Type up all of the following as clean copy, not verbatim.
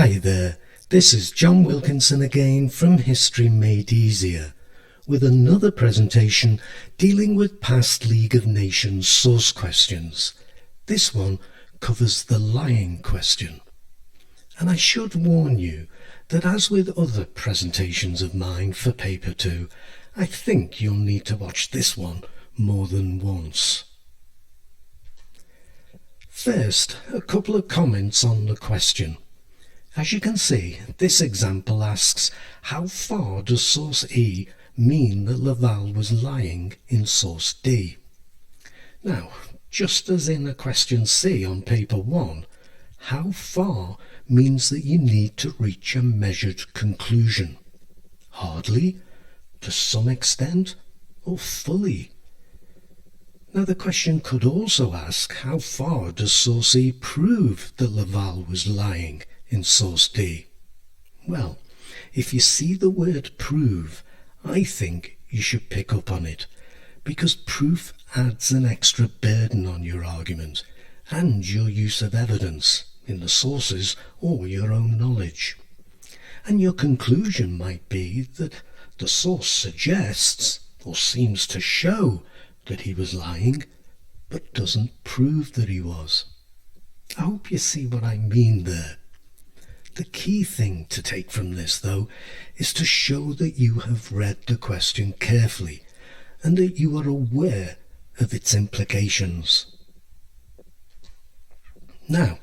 Hi there, this is John Wilkinson again from History Made Easier with another presentation dealing with past League of Nations source questions. This one covers the lying question. And I should warn you that as with other presentations of mine for Paper 2, I think you'll need to watch this one more than once. First, a couple of comments on the question. As you can see, this example asks, how far does source E mean that Laval was lying in source D? Now, just as in a question C on paper 1, how far means that you need to reach a measured conclusion. Hardly, to some extent, or fully. Now the question could also ask, how far does source E prove that Laval was lying in source D? Well, if you see the word prove, I think you should pick up on it, because proof adds an extra burden on your argument and your use of evidence in the sources or your own knowledge. And your conclusion might be that the source suggests or seems to show that he was lying, but doesn't prove that he was. I hope you see what I mean there. The key thing to take from this, though, is to show that you have read the question carefully and that you are aware of its implications. Now,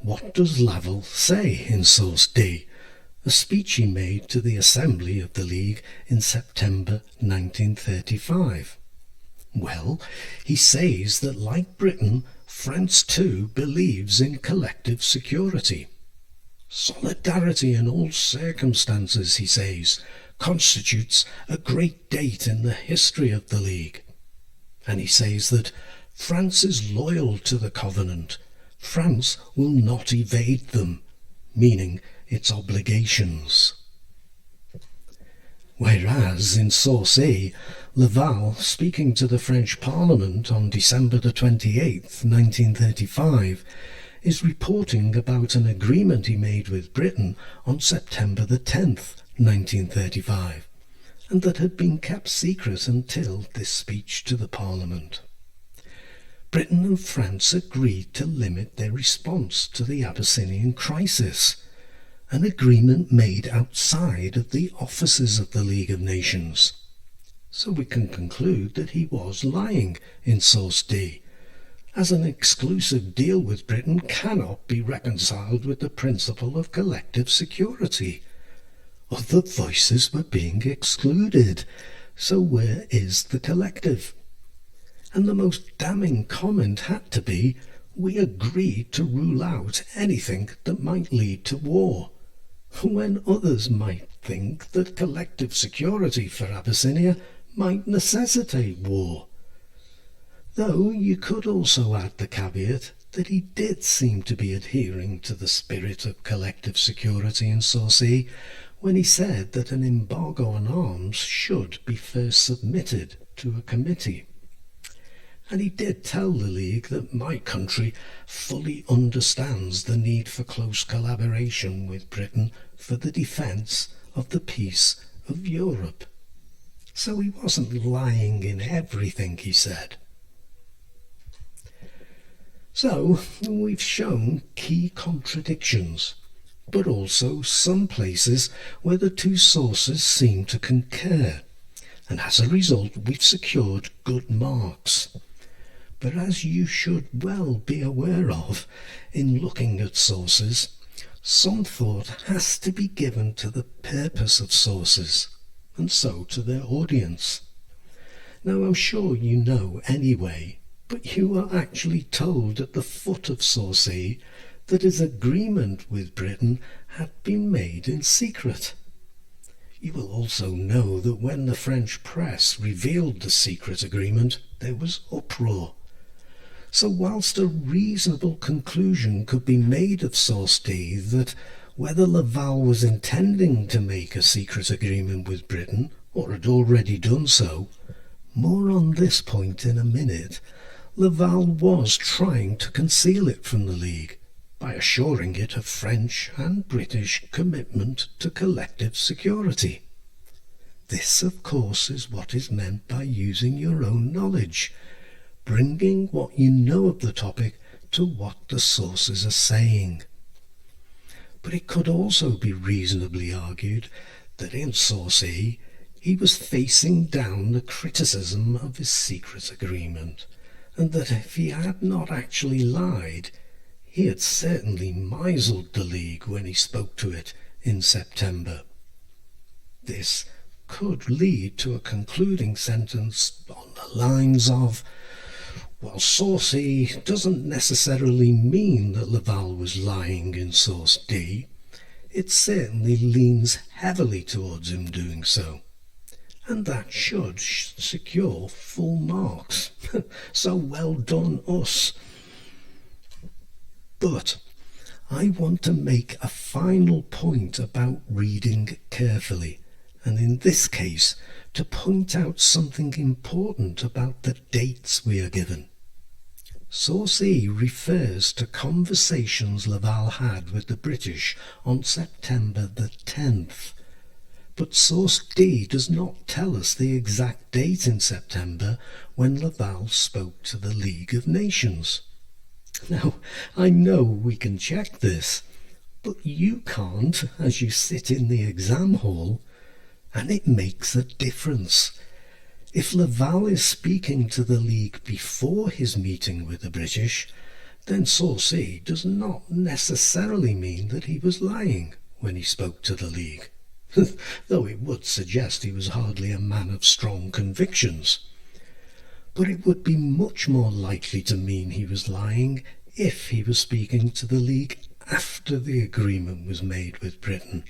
what does Laval say in source D, a speech he made to the Assembly of the League in September 1935? Well, he says that like Britain, France too believes in collective security. Solidarity in all circumstances, he says, constitutes a great date in the history of the League. And he says that France is loyal to the Covenant. France will not evade them, meaning its obligations. Whereas in source A, Laval, speaking to the French Parliament on December the 28th, 1935, is reporting about an agreement he made with Britain on September the 10th, 1935, and that had been kept secret until this speech to the Parliament. Britain and France agreed to limit their response to the Abyssinian crisis, an agreement made outside of the offices of the League of Nations. So we can conclude that he was lying in source D, as an exclusive deal with Britain cannot be reconciled with the principle of collective security. Other voices were being excluded, so where is the collective? And the most damning comment had to be, we agreed to rule out anything that might lead to war, when others might think that collective security for Abyssinia might necessitate war. Though you could also add the caveat that he did seem to be adhering to the spirit of collective security in source E when he said that an embargo on arms should be first submitted to a committee. And he did tell the League that my country fully understands the need for close collaboration with Britain for the defence of the peace of Europe. So he wasn't lying in everything he said. So we've shown key contradictions, but also some places where the two sources seem to concur, and as a result we've secured good marks. But as you should well be aware of in looking at sources, some thought has to be given to the purpose of sources, and so to their audience. Now I'm sure you know anyway, but you are actually told at the foot of source E that his agreement with Britain had been made in secret. You will also know that when the French press revealed the secret agreement, there was uproar. So whilst a reasonable conclusion could be made of source D that whether Laval was intending to make a secret agreement with Britain or had already done so, more on this point in a minute, Laval was trying to conceal it from the League by assuring it of French and British commitment to collective security. This, of course, is what is meant by using your own knowledge, bringing what you know of the topic to what the sources are saying. But it could also be reasonably argued that in Source A, he was facing down the criticism of his secret agreement, and that if he had not actually lied, he had certainly misled the League when he spoke to it in September. This could lead to a concluding sentence on the lines of, while Source A doesn't necessarily mean that Laval was lying in Source D, it certainly leans heavily towards him doing so. And that should secure full marks. So well done us. But I want to make a final point about reading carefully, and in this case to point out something important about the dates we are given. Source E refers to conversations Laval had with the British on September the 10th. But Source D does not tell us the exact date in September when Laval spoke to the League of Nations. Now, I know we can check this, but you can't as you sit in the exam hall, and it makes a difference. If Laval is speaking to the League before his meeting with the British, then Source A does not necessarily mean that he was lying when he spoke to the League. Though it would suggest he was hardly a man of strong convictions. But it would be much more likely to mean he was lying if he was speaking to the League after the agreement was made with Britain,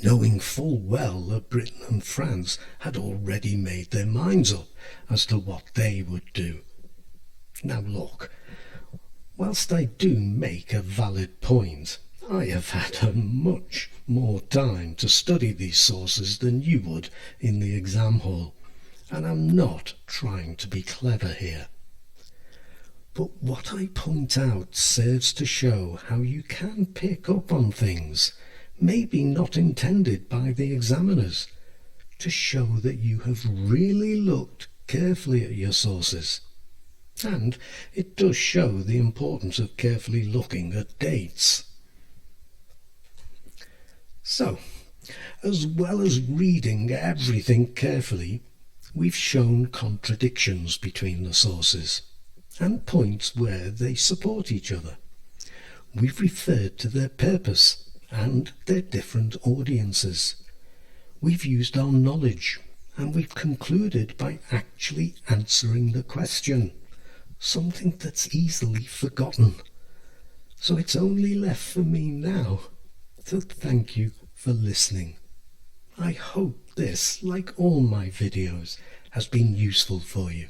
knowing full well that Britain and France had already made their minds up as to what they would do. Now look, whilst I do make a valid point, I have had a much more time to study these sources than you would in the exam hall, and I'm not trying to be clever here. But what I point out serves to show how you can pick up on things, maybe not intended by the examiners, to show that you have really looked carefully at your sources. And it does show the importance of carefully looking at dates. So, as well as reading everything carefully, we've shown contradictions between the sources and points where they support each other. We've referred to their purpose and their different audiences. We've used our knowledge, and we've concluded by actually answering the question, something that's easily forgotten. So it's only left for me now to thank you for listening. I hope this, like all my videos, has been useful for you.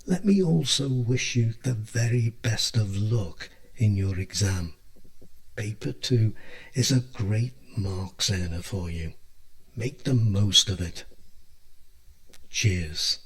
Let me also wish you the very best of luck in your exam. Paper 2 is a great marks earner for you. Make the most of it. Cheers.